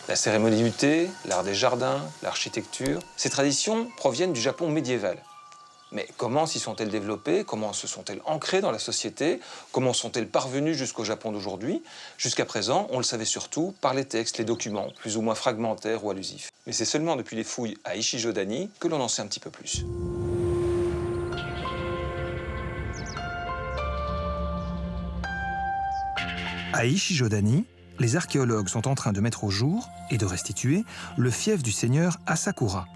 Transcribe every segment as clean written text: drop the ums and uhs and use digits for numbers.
La cérémonie du thé, l'art des jardins, l'architecture, ces traditions proviennent du Japon médiéval. Mais comment s'y sont-elles développées? Comment se sont-elles ancrées dans la société? Comment sont-elles parvenues jusqu'au Japon d'aujourd'hui? Jusqu'à présent, on le savait surtout par les textes, les documents, plus ou moins fragmentaires ou allusifs. Mais c'est seulement depuis les fouilles à Ichijodani que l'on en sait un petit peu plus. À Ichijodani, les archéologues sont en train de mettre au jour et de restituer le fief du seigneur Asakura,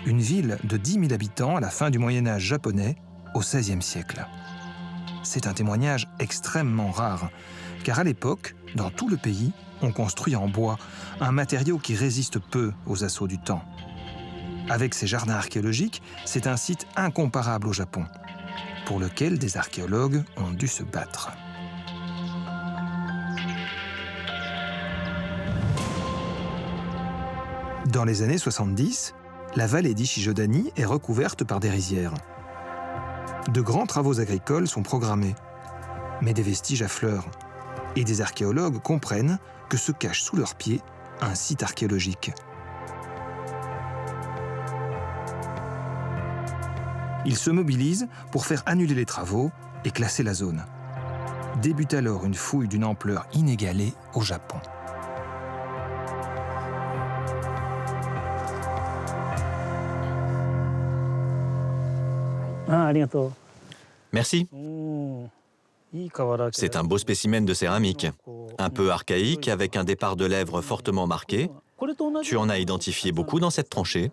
une ville de 10 000 habitants à la fin du Moyen-Âge japonais, au XVIe siècle. C'est un témoignage extrêmement rare, car à l'époque, dans tout le pays, on construit en bois, un matériau qui résiste peu aux assauts du temps. Avec ces jardins archéologiques, c'est un site incomparable au Japon, pour lequel des archéologues ont dû se battre. Dans les années 70, la vallée d'Ichijodani est recouverte par des rizières. De grands travaux agricoles sont programmés, mais des vestiges affleurent. Et des archéologues comprennent que se cache sous leurs pieds un site archéologique. Ils se mobilisent pour faire annuler les travaux et classer la zone. Débute alors une fouille d'une ampleur inégalée au Japon. Merci. C'est un beau spécimen de céramique, un peu archaïque, avec un départ de lèvres fortement marqué. Tu en as identifié beaucoup dans cette tranchée.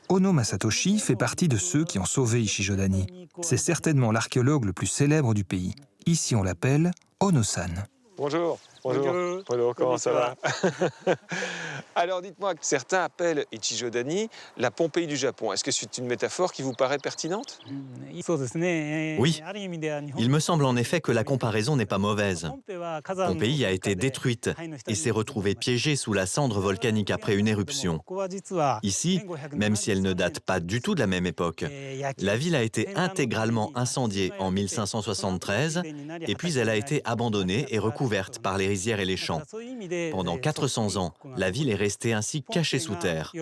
Ono Masatoshi fait partie de ceux qui ont sauvé Ichijodani. C'est certainement l'archéologue le plus célèbre du pays. Ici, on l'appelle Ono-san. Bonjour. Bonjour. Bonjour, comment ça va? Alors dites-moi, certains appellent Ichijodani la Pompéi du Japon. Est-ce que c'est une métaphore qui vous paraît pertinente? Oui, il me semble en effet que la comparaison n'est pas mauvaise. Pompéi a été détruite et s'est retrouvée piégée sous la cendre volcanique après une éruption. Ici, même si elle ne date pas du tout de la même époque, la ville a été intégralement incendiée en 1573 et puis elle a été abandonnée et recouverte par les rizières et les champs. Pendant 400 ans, la ville est restée ainsi cachée sous terre.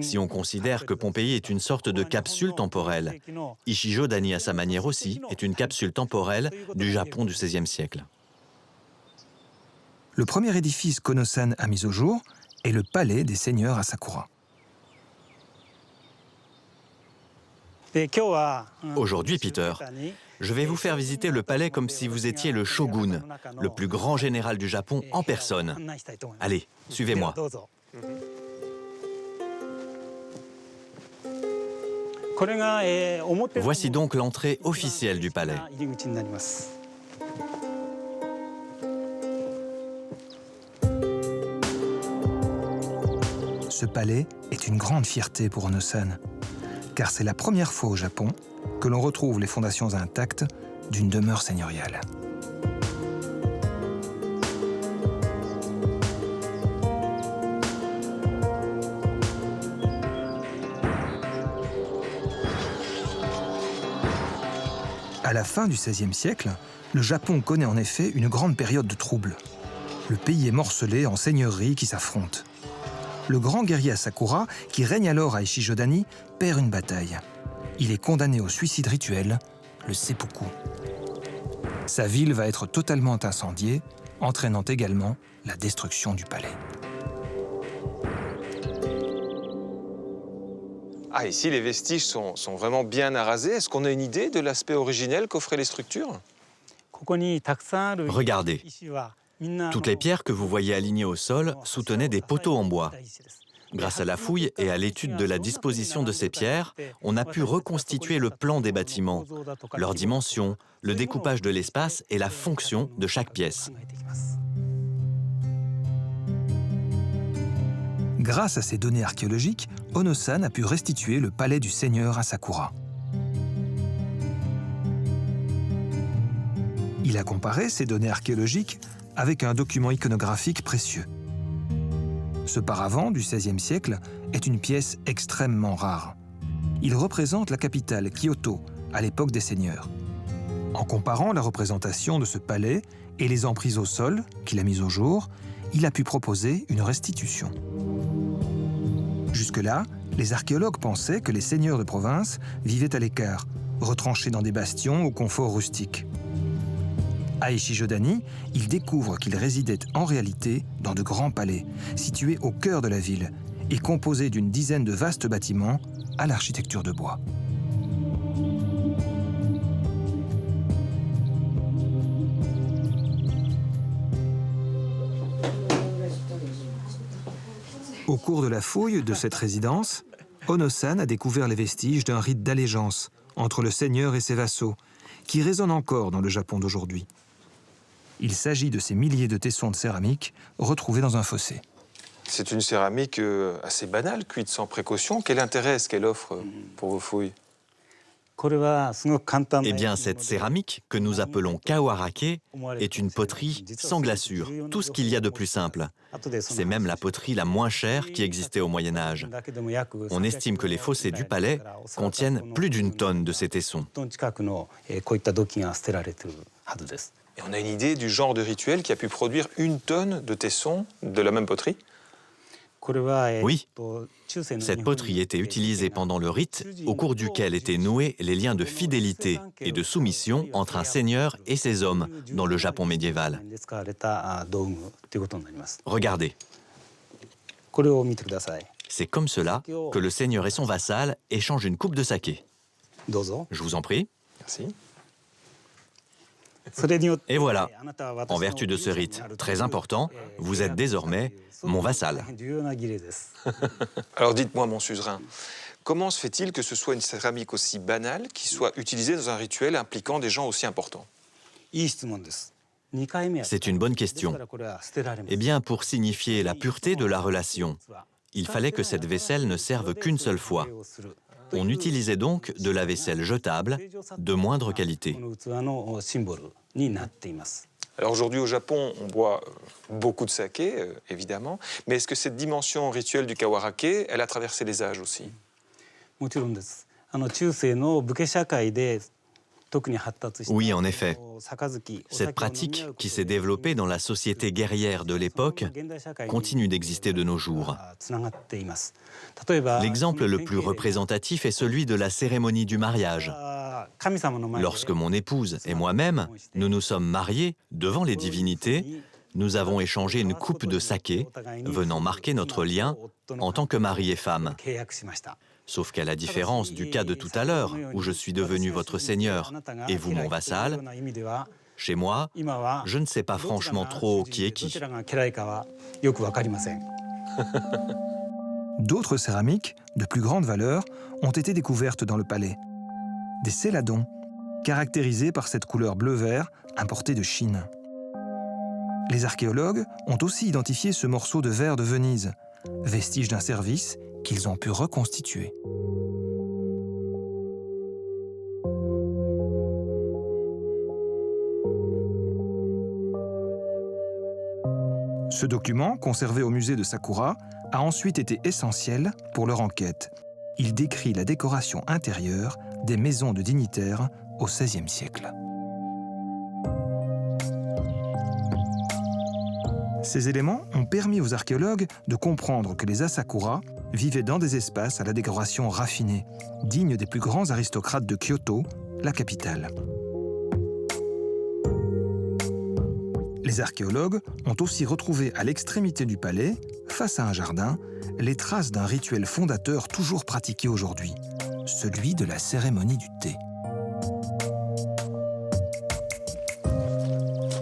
Si on considère que Pompéi est une sorte de capsule temporelle, Ichijodani à sa manière aussi est une capsule temporelle du Japon du XVIe siècle. Le premier édifice qu'Ono-san a mis au jour est le palais des seigneurs Asakura. Aujourd'hui, Peter, je vais vous faire visiter le palais comme si vous étiez le shogun, le plus grand général du Japon en personne. Allez, suivez-moi. Voici donc l'entrée officielle du palais. Ce palais est une grande fierté pour Ono-san, car c'est la première fois au Japon que l'on retrouve les fondations intactes d'une demeure seigneuriale. À la fin du XVIe siècle, le Japon connaît en effet une grande période de troubles. Le pays est morcelé en seigneuries qui s'affrontent. Le grand guerrier Asakura, qui règne alors à Ichijodani, perd une bataille. Il est condamné au suicide rituel, le seppuku. Sa ville va être totalement incendiée, entraînant également la destruction du palais. Ah, ici, les vestiges sont vraiment bien arasés. Est-ce qu'on a une idée de l'aspect originel qu'offraient les structures? Regardez, toutes les pierres que vous voyez alignées au sol soutenaient des poteaux en bois. Grâce à la fouille et à l'étude de la disposition de ces pierres, on a pu reconstituer le plan des bâtiments, leurs dimensions, le découpage de l'espace et la fonction de chaque pièce. Grâce à ces données archéologiques, Ono-san a pu restituer le palais du seigneur Asakura. Il a comparé ces données archéologiques avec un document iconographique précieux. Ce paravent du XVIe siècle est une pièce extrêmement rare. Il représente la capitale, Kyoto, à l'époque des seigneurs. En comparant la représentation de ce palais et les emprises au sol qu'il a mises au jour, il a pu proposer une restitution. Jusque-là, les archéologues pensaient que les seigneurs de province vivaient à l'écart, retranchés dans des bastions au confort rustique. À Ishijodani, ils découvrent qu'ils résidaient en réalité dans de grands palais, situés au cœur de la ville et composés d'une dizaine de vastes bâtiments à l'architecture de bois. Au cours de la fouille de cette résidence, Ono-san a découvert les vestiges d'un rite d'allégeance entre le seigneur et ses vassaux, qui résonne encore dans le Japon d'aujourd'hui. Il s'agit de ces milliers de tessons de céramique retrouvés dans un fossé. C'est une céramique assez banale, cuite sans précaution. Quel intérêt est-ce qu'elle offre pour vos fouilles? Eh bien, cette céramique, que nous appelons kawarake, est une poterie sans glaçure, tout ce qu'il y a de plus simple. C'est même la poterie la moins chère qui existait au Moyen-Âge. On estime que les fossés du palais contiennent plus d'une tonne de ces tessons. Et on a une idée du genre de rituel qui a pu produire une tonne de tessons de la même poterie? Oui, cette poterie était utilisée pendant le rite au cours duquel étaient noués les liens de fidélité et de soumission entre un seigneur et ses hommes dans le Japon médiéval. Regardez. C'est comme cela que le seigneur et son vassal échangent une coupe de saké. Je vous en prie. Merci. Et voilà, en vertu de ce rite très important, vous êtes désormais mon vassal. Alors dites-moi, mon suzerain, comment se fait-il que ce soit une céramique aussi banale qui soit utilisée dans un rituel impliquant des gens aussi importants? C'est une bonne question. Eh bien, pour signifier la pureté de la relation, il fallait que cette vaisselle ne serve qu'une seule fois. On utilisait donc de la vaisselle jetable de moindre qualité. Alors aujourd'hui au Japon, on boit beaucoup de saké, évidemment, mais est-ce que cette dimension rituelle du kawarake, elle a traversé les âges aussi? Oui, en effet. Cette pratique, qui s'est développée dans la société guerrière de l'époque, continue d'exister de nos jours. L'exemple le plus représentatif est celui de la cérémonie du mariage. Lorsque mon épouse et moi-même, nous nous sommes mariés devant les divinités, nous avons échangé une coupe de saké, venant marquer notre lien en tant que mari et femme. Sauf qu'à la différence du cas de tout à l'heure, où je suis devenu votre seigneur et vous mon vassal, chez moi, je ne sais pas franchement trop qui est qui. D'autres céramiques, de plus grande valeur, ont été découvertes dans le palais. Des céladons, caractérisés par cette couleur bleu-vert importée de Chine. Les archéologues ont aussi identifié ce morceau de verre de Venise, vestige d'un service qu'ils ont pu reconstituer. Ce document, conservé au musée de Sakura, a ensuite été essentiel pour leur enquête. Il décrit la décoration intérieure des maisons de dignitaires au XVIe siècle. Ces éléments ont permis aux archéologues de comprendre que les Asakura vivaient dans des espaces à la décoration raffinée, dignes des plus grands aristocrates de Kyoto, la capitale. Les archéologues ont aussi retrouvé à l'extrémité du palais, face à un jardin, les traces d'un rituel fondateur toujours pratiqué aujourd'hui, celui de la cérémonie du thé.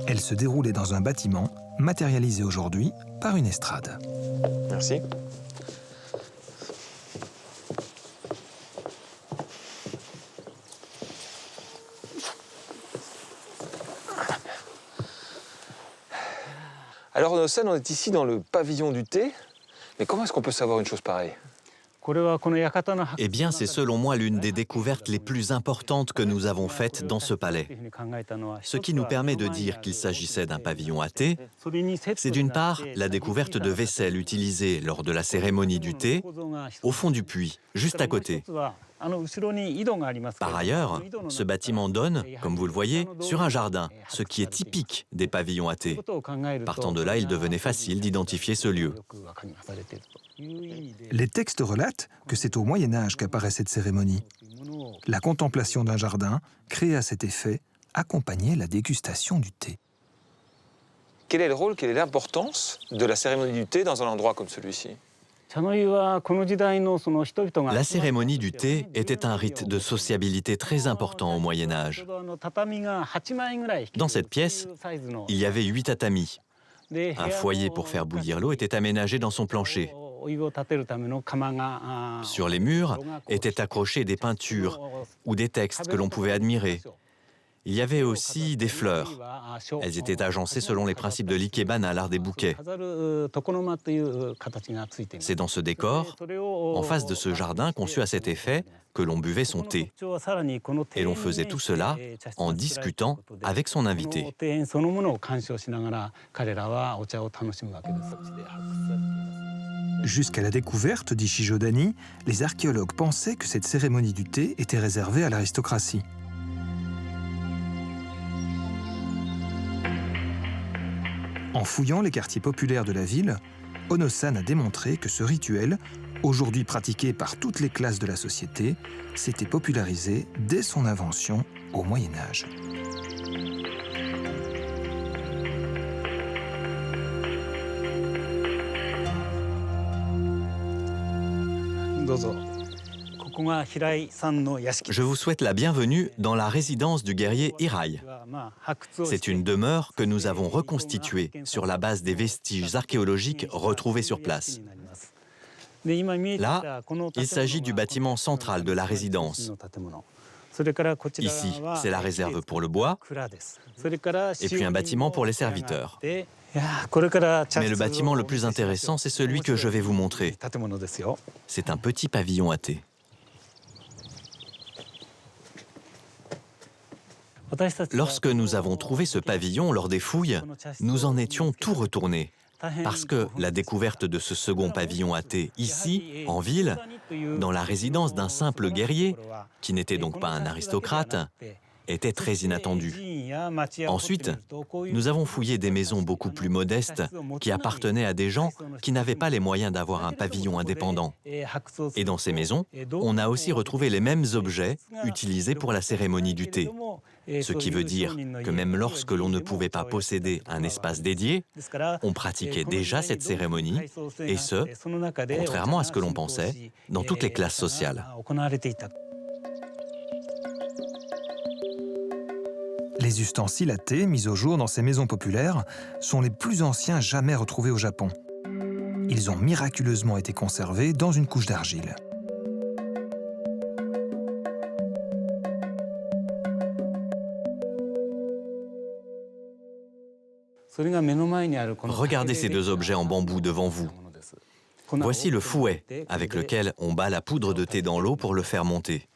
Elle se déroulait dans un bâtiment matérialisé aujourd'hui par une estrade. Merci. Alors, Ono-san, on est ici dans le pavillon du thé. Mais comment est-ce qu'on peut savoir une chose pareille? Eh bien, c'est selon moi l'une des découvertes les plus importantes que nous avons faites dans ce palais. Ce qui nous permet de dire qu'il s'agissait d'un pavillon à thé, c'est d'une part la découverte de vaisselle utilisée lors de la cérémonie du thé, au fond du puits, juste à côté. Par ailleurs, ce bâtiment donne, comme vous le voyez, sur un jardin, ce qui est typique des pavillons à thé. Partant de là, il devenait facile d'identifier ce lieu. Les textes relatent que c'est au Moyen-Âge qu'apparaît cette cérémonie. La contemplation d'un jardin, créée à cet effet, accompagnait la dégustation du thé. Quel est le rôle, quelle est l'importance de la cérémonie du thé dans un endroit comme celui-ci? La cérémonie du thé était un rite de sociabilité très important au Moyen-Âge. Dans cette pièce, il y avait 8 tatamis. Un foyer pour faire bouillir l'eau était aménagé dans son plancher. Sur les murs étaient accrochées des peintures ou des textes que l'on pouvait admirer. Il y avait aussi des fleurs. Elles étaient agencées selon les principes de l'ikebana, l'art des bouquets. C'est dans ce décor, en face de ce jardin conçu à cet effet, que l'on buvait son thé. Et l'on faisait tout cela en discutant avec son invité. Jusqu'à la découverte d'Ichijodani, les archéologues pensaient que cette cérémonie du thé était réservée à l'aristocratie. En fouillant les quartiers populaires de la ville, Ono-san a démontré que ce rituel, aujourd'hui pratiqué par toutes les classes de la société, s'était popularisé dès son invention au Moyen Âge. Je vous souhaite la bienvenue dans la résidence du guerrier Hirai. C'est une demeure que nous avons reconstituée sur la base des vestiges archéologiques retrouvés sur place. Là, il s'agit du bâtiment central de la résidence. Ici, c'est la réserve pour le bois, et puis un bâtiment pour les serviteurs. Mais le bâtiment le plus intéressant, c'est celui que je vais vous montrer. C'est un petit pavillon à thé. Lorsque nous avons trouvé ce pavillon lors des fouilles, nous en étions tout retournés. Parce que la découverte de ce second pavillon à thé ici, en ville, dans la résidence d'un simple guerrier, qui n'était donc pas un aristocrate, était très inattendue. Ensuite, nous avons fouillé des maisons beaucoup plus modestes qui appartenaient à des gens qui n'avaient pas les moyens d'avoir un pavillon indépendant. Et dans ces maisons, on a aussi retrouvé les mêmes objets utilisés pour la cérémonie du thé. Ce qui veut dire que même lorsque l'on ne pouvait pas posséder un espace dédié, on pratiquait déjà cette cérémonie, et ce, contrairement à ce que l'on pensait, dans toutes les classes sociales. Les ustensiles à thé mis au jour dans ces maisons populaires sont les plus anciens jamais retrouvés au Japon. Ils ont miraculeusement été conservés dans une couche d'argile. Regardez ces deux objets en bambou devant vous. Voici le fouet avec lequel on bat la poudre de thé dans l'eau pour le faire monter.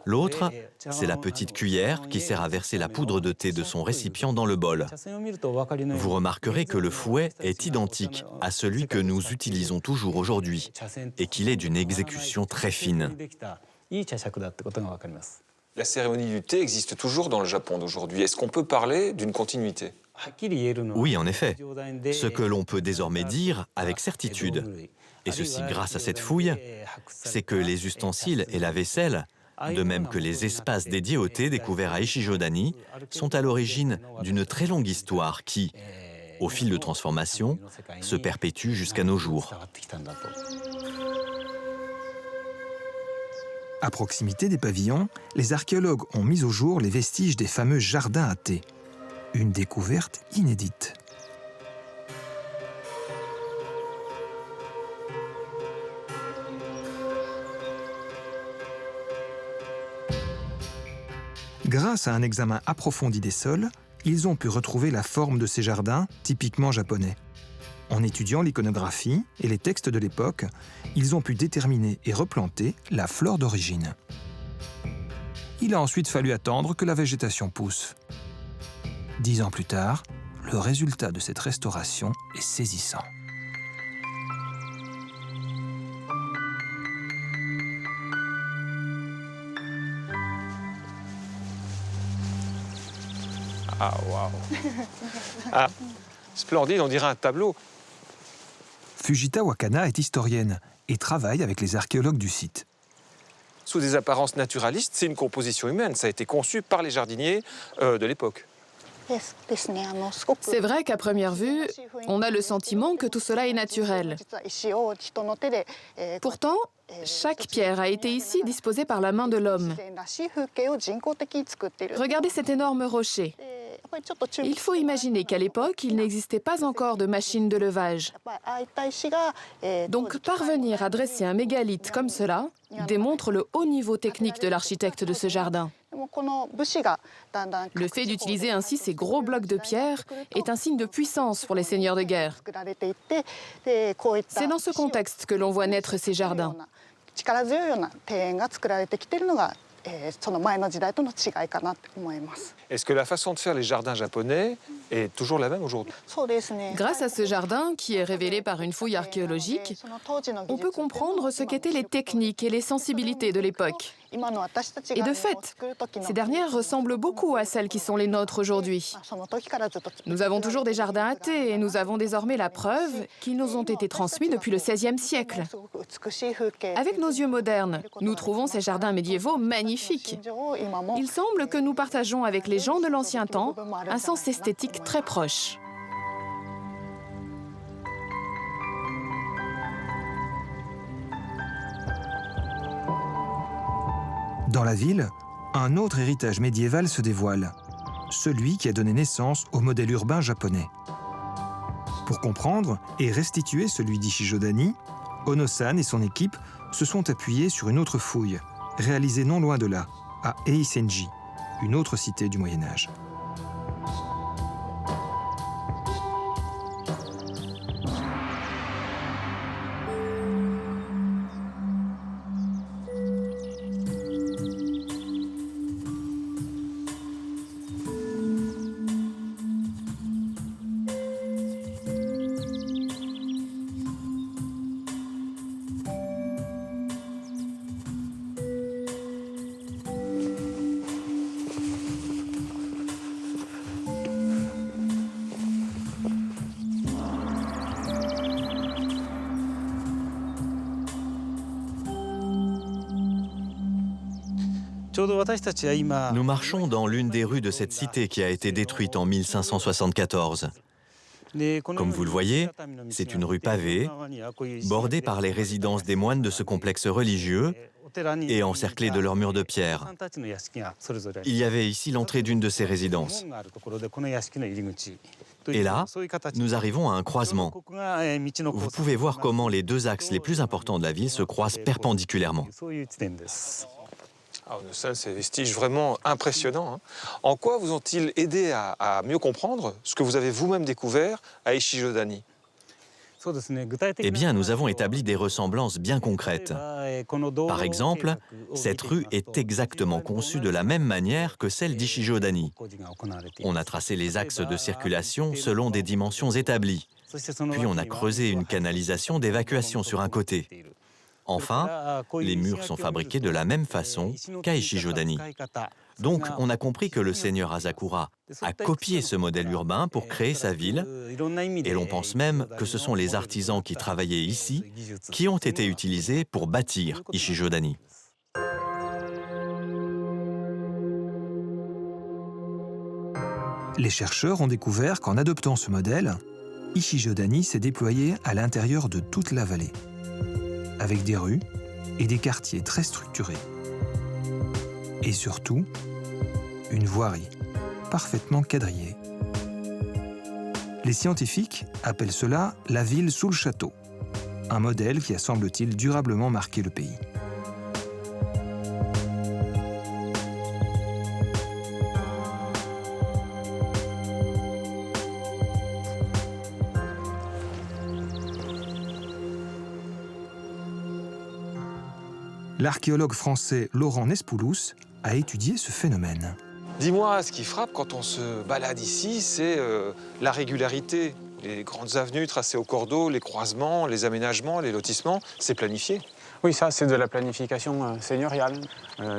L'autre, c'est la petite cuillère qui sert à verser la poudre de thé de son récipient dans le bol. Vous remarquerez que le fouet est identique à celui que nous utilisons toujours aujourd'hui et qu'il est d'une exécution très fine. La cérémonie du thé existe toujours dans le Japon d'aujourd'hui. Est-ce qu'on peut parler d'une continuité? Oui, en effet. Ce que l'on peut désormais dire avec certitude, et ceci grâce à cette fouille, c'est que les ustensiles et la vaisselle, de même que les espaces dédiés au thé découverts à Ichijodani, sont à l'origine d'une très longue histoire qui, au fil de transformation, se perpétue jusqu'à nos jours. À proximité des pavillons, les archéologues ont mis au jour les vestiges des fameux jardins à thé. Une découverte inédite. Grâce à un examen approfondi des sols, ils ont pu retrouver la forme de ces jardins typiquement japonais. En étudiant l'iconographie et les textes de l'époque, ils ont pu déterminer et replanter la flore d'origine. Il a ensuite fallu attendre que la végétation pousse. 10 ans plus tard, le résultat de cette restauration est saisissant. Ah, waouh. Ah, splendide, on dirait un tableau. Fujita Wakana est historienne et travaille avec les archéologues du site. Sous des apparences naturalistes, c'est une composition humaine. Ça a été conçu par les jardiniers de l'époque. C'est vrai qu'à première vue, on a le sentiment que tout cela est naturel. Pourtant, chaque pierre a été ici disposée par la main de l'homme. Regardez cet énorme rocher. Il faut imaginer qu'à l'époque, il n'existait pas encore de machine de levage. Donc parvenir à dresser un mégalithe comme cela démontre le haut niveau technique de l'architecte de ce jardin. Le fait d'utiliser ainsi ces gros blocs de pierre est un signe de puissance pour les seigneurs de guerre. C'est dans ce contexte que l'on voit naître ces jardins. Est-ce que la façon de faire les jardins japonais est toujours la même aujourd'hui? Grâce à ce jardin, qui est révélé par une fouille archéologique, on peut comprendre ce qu'étaient les techniques et les sensibilités de l'époque. Et de fait, ces dernières ressemblent beaucoup à celles qui sont les nôtres aujourd'hui. Nous avons toujours des jardins à thé et nous avons désormais la preuve qu'ils nous ont été transmis depuis le XVIe siècle. Avec nos yeux modernes, nous trouvons ces jardins médiévaux magnifiques. Il semble que nous partageons avec les gens de l'ancien temps un sens esthétique très proche. Dans la ville, un autre héritage médiéval se dévoile, celui qui a donné naissance au modèle urbain japonais. Pour comprendre et restituer celui d'Ichijodani, Ono-san et son équipe se sont appuyés sur une autre fouille, réalisée non loin de là, à Eisenji, une autre cité du Moyen-Âge. Nous marchons dans l'une des rues de cette cité qui a été détruite en 1574. Comme vous le voyez, c'est une rue pavée, bordée par les résidences des moines de ce complexe religieux et encerclée de leurs murs de pierre. Il y avait ici l'entrée d'une de ces résidences. Et là, nous arrivons à un croisement. Vous pouvez voir comment les deux axes les plus importants de la ville se croisent perpendiculairement. Ah, ces vestiges vraiment impressionnants. En quoi vous ont-ils aidé à mieux comprendre ce que vous avez vous-même découvert à Ichijodani? Eh bien, nous avons établi des ressemblances bien concrètes. Par exemple, cette rue est exactement conçue de la même manière que celle d'Ichijodani. On a tracé les axes de circulation selon des dimensions établies. Puis on a creusé une canalisation d'évacuation sur un côté. Enfin, les murs sont fabriqués de la même façon qu'à Ichijodani. Donc, on a compris que le seigneur Asakura a copié ce modèle urbain pour créer sa ville, et l'on pense même que ce sont les artisans qui travaillaient ici qui ont été utilisés pour bâtir Ichijodani. Les chercheurs ont découvert qu'en adoptant ce modèle, Ichijodani s'est déployé à l'intérieur de toute la vallée, avec des rues et des quartiers très structurés. Et surtout, une voirie parfaitement quadrillée. Les scientifiques appellent cela la ville sous le château, un modèle qui a, semble-t-il, durablement marqué le pays. L'archéologue français Laurent Nespoulos a étudié ce phénomène. Dis-moi, ce qui frappe quand on se balade ici, c'est la régularité. Les grandes avenues tracées au cordeau, les croisements, les aménagements, les lotissements, c'est planifié. Oui, ça, c'est de la planification seigneuriale.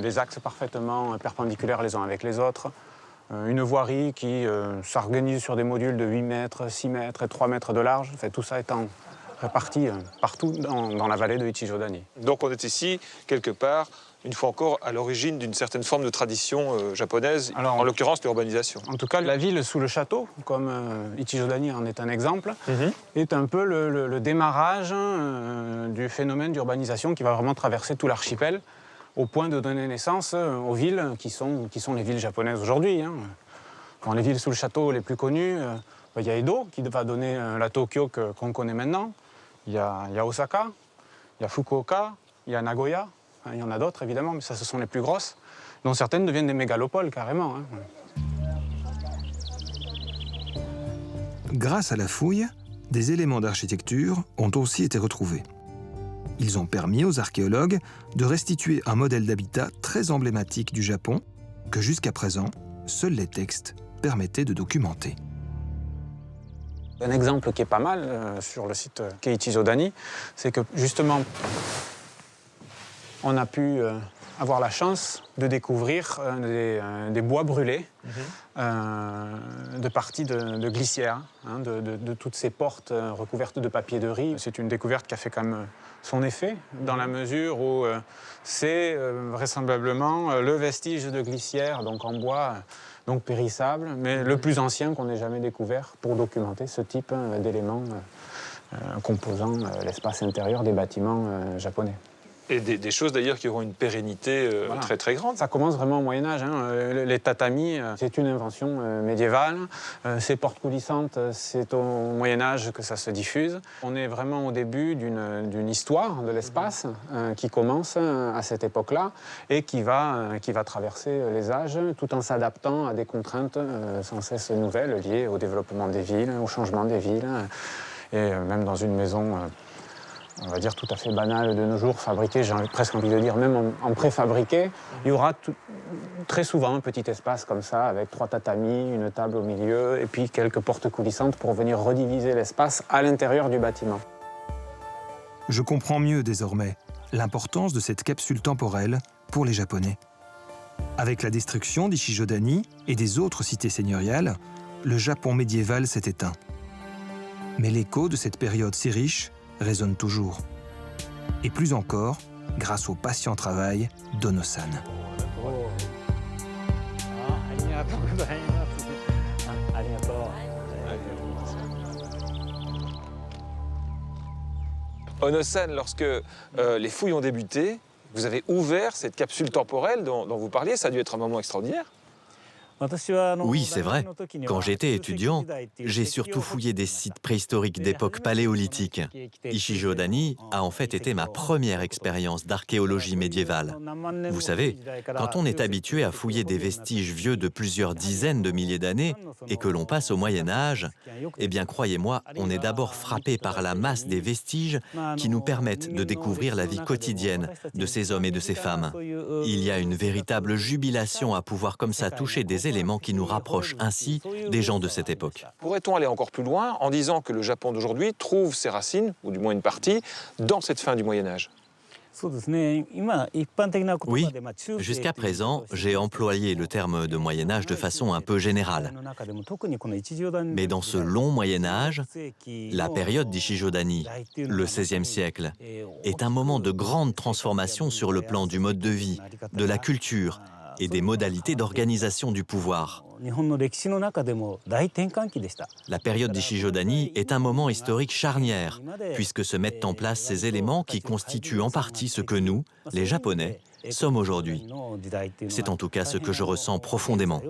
Des axes parfaitement perpendiculaires les uns avec les autres. une voirie qui s'organise sur des modules de 8 mètres, 6 mètres et 3 mètres de large, tout ça étant réparti partout dans la vallée de Ichijodani. Donc on est ici, quelque part, une fois encore, à l'origine d'une certaine forme de tradition japonaise, en l'occurrence l'urbanisation. En tout cas, la ville sous le château, comme Ichijodani en est un exemple, est un peu le démarrage du phénomène d'urbanisation qui va vraiment traverser tout l'archipel, au point de donner naissance aux villes qui sont les villes japonaises aujourd'hui. Dans les villes sous le château les plus connues, il y a Edo, qui va donner la Tokyo qu'on connaît maintenant. Il y a Osaka, il y a Fukuoka, il y a Nagoya. Il y en a d'autres, évidemment, mais ça, ce sont les plus grosses, dont certaines deviennent des mégalopoles, carrément. Grâce à la fouille, des éléments d'architecture ont aussi été retrouvés. Ils ont permis aux archéologues de restituer un modèle d'habitat très emblématique du Japon que jusqu'à présent, seuls les textes permettaient de documenter. Un exemple qui est pas mal sur le site Ichijodani, c'est que justement, on a pu avoir la chance de découvrir des bois brûlés de parties de glissières, de toutes ces portes recouvertes de papier de riz. C'est une découverte qui a fait quand même son effet, dans la mesure où c'est vraisemblablement le vestige de glissières, donc en bois, donc périssable, mais le plus ancien qu'on ait jamais découvert pour documenter ce type d'éléments composant l'espace intérieur des bâtiments japonais. Et des choses d'ailleurs qui auront une pérennité très très grande. Ça commence vraiment au Moyen-Âge. Les tatamis, c'est une invention médiévale. Ces portes coulissantes, c'est au Moyen-Âge que ça se diffuse. On est vraiment au début d'une histoire de l'espace qui commence à cette époque-là et qui va traverser les âges tout en s'adaptant à des contraintes sans cesse nouvelles liées au développement des villes, au changement des villes. Et même dans une maison, on va dire tout à fait banale de nos jours, fabriquée, j'ai presque envie de dire, même en préfabriqué, il y aura très souvent un petit espace comme ça, avec 3 tatamis, une table au milieu, et puis quelques portes coulissantes pour venir rediviser l'espace à l'intérieur du bâtiment. Je comprends mieux désormais l'importance de cette capsule temporelle pour les Japonais. Avec la destruction d'Ichijodani et des autres cités seigneuriales, le Japon médiéval s'est éteint. Mais l'écho de cette période si riche résonne toujours. Et plus encore, grâce au patient travail d'Ono-san. Ono-san, lorsque les fouilles ont débuté, vous avez ouvert cette capsule temporelle dont vous parliez, ça a dû être un moment extraordinaire. Oui, c'est vrai. Quand j'étais étudiant, j'ai surtout fouillé des sites préhistoriques d'époque paléolithique. Ichijodani a en fait été ma première expérience d'archéologie médiévale. Vous savez, quand on est habitué à fouiller des vestiges vieux de plusieurs dizaines de milliers d'années et que l'on passe au Moyen-Âge, eh bien croyez-moi, on est d'abord frappé par la masse des vestiges qui nous permettent de découvrir la vie quotidienne de ces hommes et de ces femmes. Il y a une véritable jubilation à pouvoir comme ça toucher des éléments qui nous rapprochent ainsi des gens de cette époque. Pourrait-on aller encore plus loin en disant que le Japon d'aujourd'hui trouve ses racines, ou du moins une partie, dans cette fin du Moyen-Âge ? Oui, jusqu'à présent, j'ai employé le terme de Moyen-Âge de façon un peu générale. Mais dans ce long Moyen-Âge, la période d'Ichijodani, le XVIe siècle, est un moment de grande transformation sur le plan du mode de vie, de la culture et des modalités d'organisation du pouvoir. La période d'Ichijodani est un moment historique charnière, puisque se mettent en place ces éléments qui constituent en partie ce que nous, les Japonais, sommes aujourd'hui. C'est en tout cas ce que je ressens profondément.